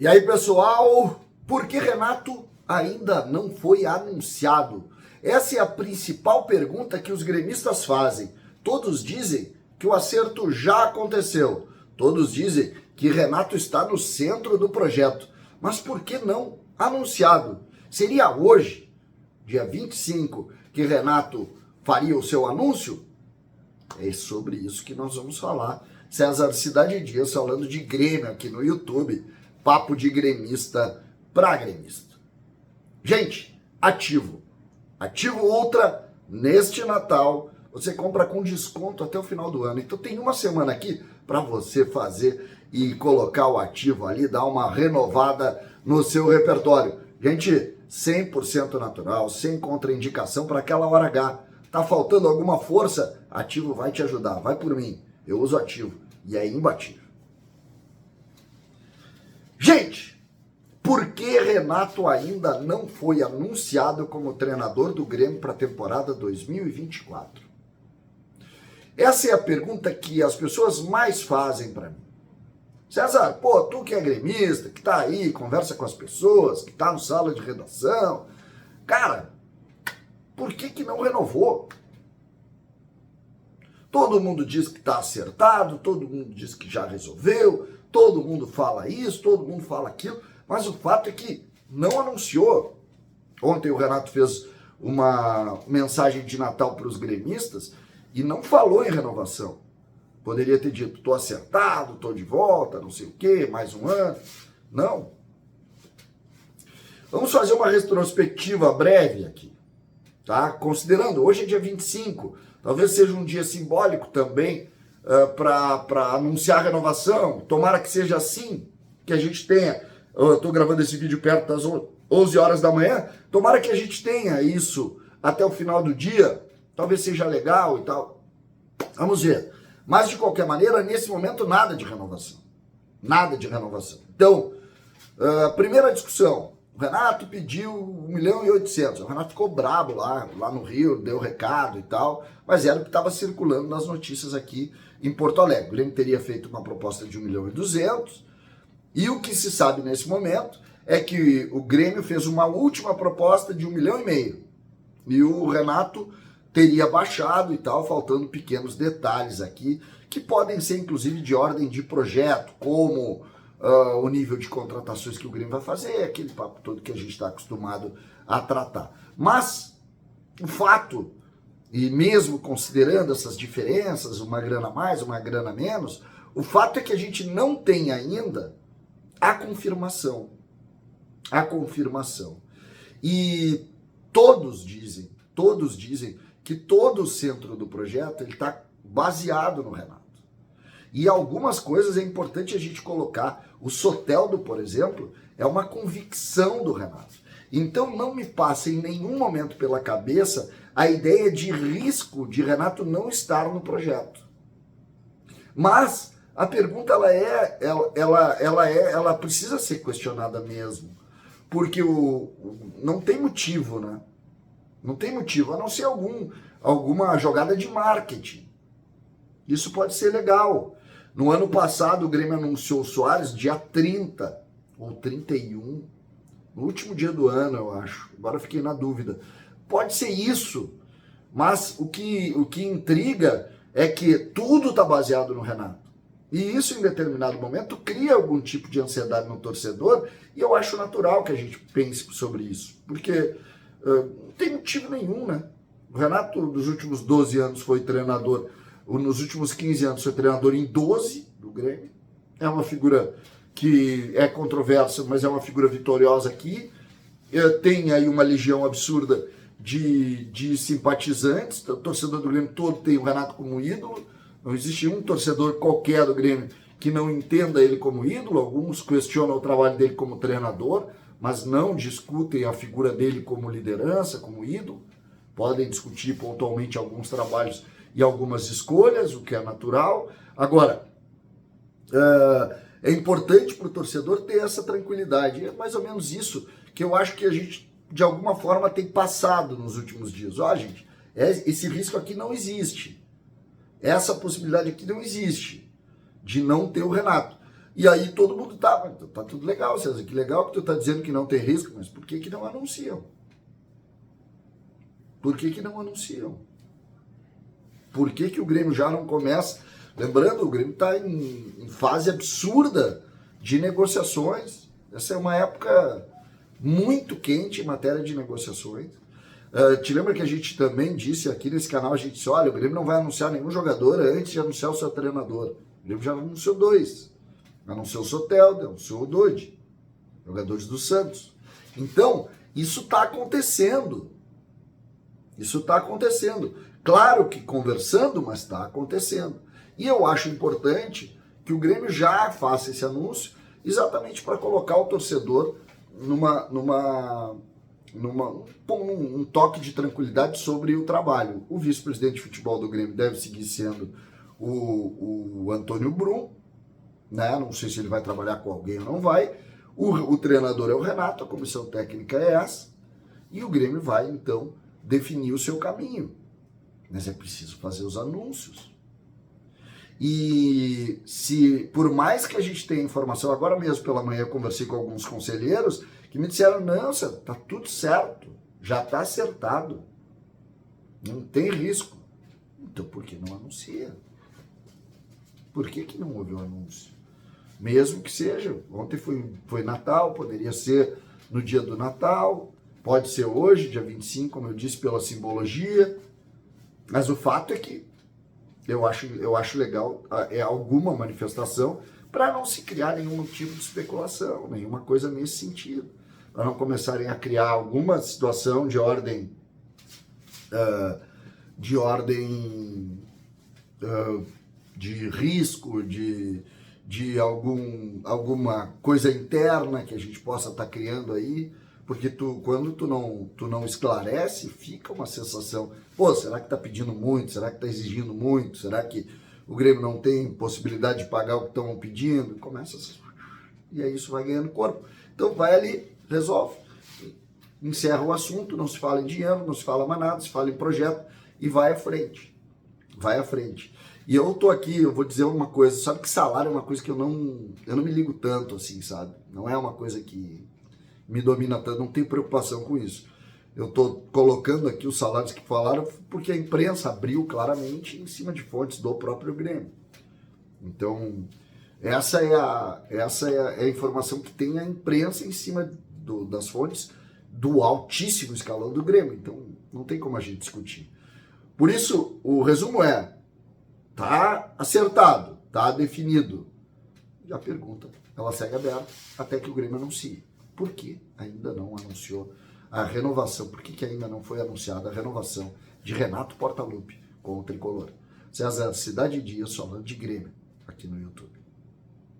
E aí, pessoal, por que Renato ainda não foi anunciado? Essa é a principal pergunta que os gremistas fazem. Todos dizem que o acerto já aconteceu. Todos dizem que Renato está no centro do projeto. Mas por que não anunciado? Seria hoje, dia 25, que Renato faria o seu anúncio? É sobre isso que nós vamos falar. César Cidade Dias falando de Grêmio aqui no YouTube. Papo de gremista para gremista. Gente, Ativo. Ativo Ultra, neste Natal, você compra com desconto até o final do ano. Então tem uma semana aqui para você fazer e colocar o Ativo ali, dar uma renovada no seu repertório. Gente, 100% natural, sem contraindicação para aquela hora H. Tá faltando alguma força? Ativo vai te ajudar. Vai por mim. Eu uso Ativo e é imbatível. Gente, por que Renato ainda não foi anunciado como treinador do Grêmio para a temporada 2024? Essa é a pergunta que as pessoas mais fazem para mim. César, pô, tu que é gremista, que tá aí, conversa com as pessoas, que tá no sala de redação, cara, por que não renovou? Todo mundo diz que tá acertado, todo mundo diz que já resolveu, todo mundo fala isso, todo mundo fala aquilo, mas o fato é que não anunciou. Ontem o Renato fez uma mensagem de Natal para os gremistas e não falou em renovação. Poderia ter dito, tô acertado, tô de volta, não sei o quê, mais um ano. Não. Vamos fazer uma retrospectiva breve aqui, tá? Considerando, hoje é dia 25, talvez seja um dia simbólico também para anunciar a renovação. Tomara que seja assim, que a gente tenha. Eu estou gravando esse vídeo perto das 11 horas da manhã. Tomara que a gente tenha isso até o final do dia. Talvez seja legal e tal. Vamos ver. Mas, de qualquer maneira, nesse momento, nada de renovação. Nada de renovação. Então, primeira discussão. O Renato pediu 1.800.000. O Renato ficou brabo lá no Rio, deu recado e tal, mas era o que estava circulando nas notícias aqui em Porto Alegre. O Grêmio teria feito uma proposta de 1.200.000 e o que se sabe nesse momento é que o Grêmio fez uma última proposta de 1,5 milhão e o Renato teria baixado e tal, faltando pequenos detalhes aqui que podem ser inclusive de ordem de projeto, como o nível de contratações que o Grêmio vai fazer, aquele papo todo que a gente está acostumado a tratar. Mas o fato, e mesmo considerando essas diferenças, uma grana a mais, uma grana a menos, o fato é que a gente não tem ainda a confirmação. A confirmação. E todos dizem que todo o centro do projeto está baseado no Renato. E algumas coisas é importante a gente colocar. O Soteldo, por exemplo, é uma convicção do Renato. Então não me passa em nenhum momento pela cabeça a ideia de risco de Renato não estar no projeto. Mas a pergunta ela precisa ser questionada mesmo. Porque não tem motivo, né? Não tem motivo, a não ser alguma jogada de marketing. Isso pode ser legal. No ano passado, o Grêmio anunciou o Soares dia 30 ou 31, no último dia do ano, eu acho. Agora eu fiquei na dúvida. Pode ser isso, mas o que intriga é que tudo está baseado no Renato. E isso, em determinado momento, cria algum tipo de ansiedade no torcedor, e eu acho natural que a gente pense sobre isso, porque não tem motivo nenhum, né? O Renato, nos últimos 12 anos, foi treinador. Nos últimos 15 anos foi treinador em 12 do Grêmio. É uma figura que é controversa, mas é uma figura vitoriosa aqui. Tem aí uma legião absurda de simpatizantes. O torcedor do Grêmio todo tem o Renato como ídolo. Não existe um torcedor qualquer do Grêmio que não entenda ele como ídolo. Alguns questionam o trabalho dele como treinador, mas não discutem a figura dele como liderança, como ídolo. Podem discutir pontualmente alguns trabalhos e algumas escolhas, o que é natural. Agora, é importante para o torcedor ter essa tranquilidade. É mais ou menos isso que eu acho que a gente, de alguma forma, tem passado nos últimos dias. Ó, gente, esse risco aqui não existe. Essa possibilidade aqui não existe de não ter o Renato. E aí todo mundo tá tudo legal, César, que legal que tu tá dizendo que não tem risco, mas por que que não anunciam? Por que que não anunciam? Por que que o Grêmio já não começa? Lembrando, o Grêmio está em fase absurda de negociações. Essa é uma época muito quente em matéria de negociações. Te lembra que a gente também disse aqui nesse canal, a gente disse, olha, o Grêmio não vai anunciar nenhum jogador antes de anunciar o seu treinador. O Grêmio já anunciou 2. Anunciou o Soteldo, anunciou o Dodi, jogadores do Santos. Então, isso está acontecendo. Isso está acontecendo. Claro que conversando, mas está acontecendo. E eu acho importante que o Grêmio já faça esse anúncio exatamente para colocar o torcedor um toque de tranquilidade sobre o trabalho. O vice-presidente de futebol do Grêmio deve seguir sendo o Antônio Brum, né? Não sei se ele vai trabalhar com alguém ou não vai. O treinador é o Renato, a comissão técnica é essa, e o Grêmio vai, então, definir o seu caminho. Mas é preciso fazer os anúncios. E se, por mais que a gente tenha informação, agora mesmo pela manhã eu conversei com alguns conselheiros que me disseram, não, tá tudo certo, já está acertado, não tem risco. Então por que não anuncia? Por que não houve o anúncio? Mesmo que seja, ontem foi Natal, poderia ser no dia do Natal, pode ser hoje, dia 25, como eu disse, pela simbologia, mas o fato é que eu acho legal alguma manifestação para não se criar nenhum tipo de especulação, nenhuma coisa nesse sentido. Para não começarem a criar alguma situação de ordem de risco, de alguma coisa interna que a gente possa estar criando aí, porque quando tu não esclarece, fica uma sensação, pô, será que tá pedindo muito? Será que tá exigindo muito? Será que o Grêmio não tem possibilidade de pagar o que estão pedindo? Começa e aí isso vai ganhando corpo. Então vai ali, resolve, encerra o assunto, não se fala em dinheiro, não se fala mais nada, se fala em projeto e vai à frente. Vai à frente. E eu tô aqui, eu vou dizer uma coisa, sabe que salário é uma coisa que eu não me ligo tanto assim, sabe? Não é uma coisa que me domina tanto, não tenho preocupação com isso. Eu estou colocando aqui os salários que falaram porque a imprensa abriu claramente em cima de fontes do próprio Grêmio. Então, essa é a informação que tem a imprensa em cima das fontes do altíssimo escalão do Grêmio. Então, não tem como a gente discutir. Por isso, o resumo é, tá acertado, tá definido. E a pergunta, ela segue aberta até que o Grêmio anuncie. Por que ainda não anunciou a renovação? Por que ainda não foi anunciada a renovação de Renato Portaluppi com o Tricolor? César, Cidade Dias falando de Grêmio aqui no YouTube.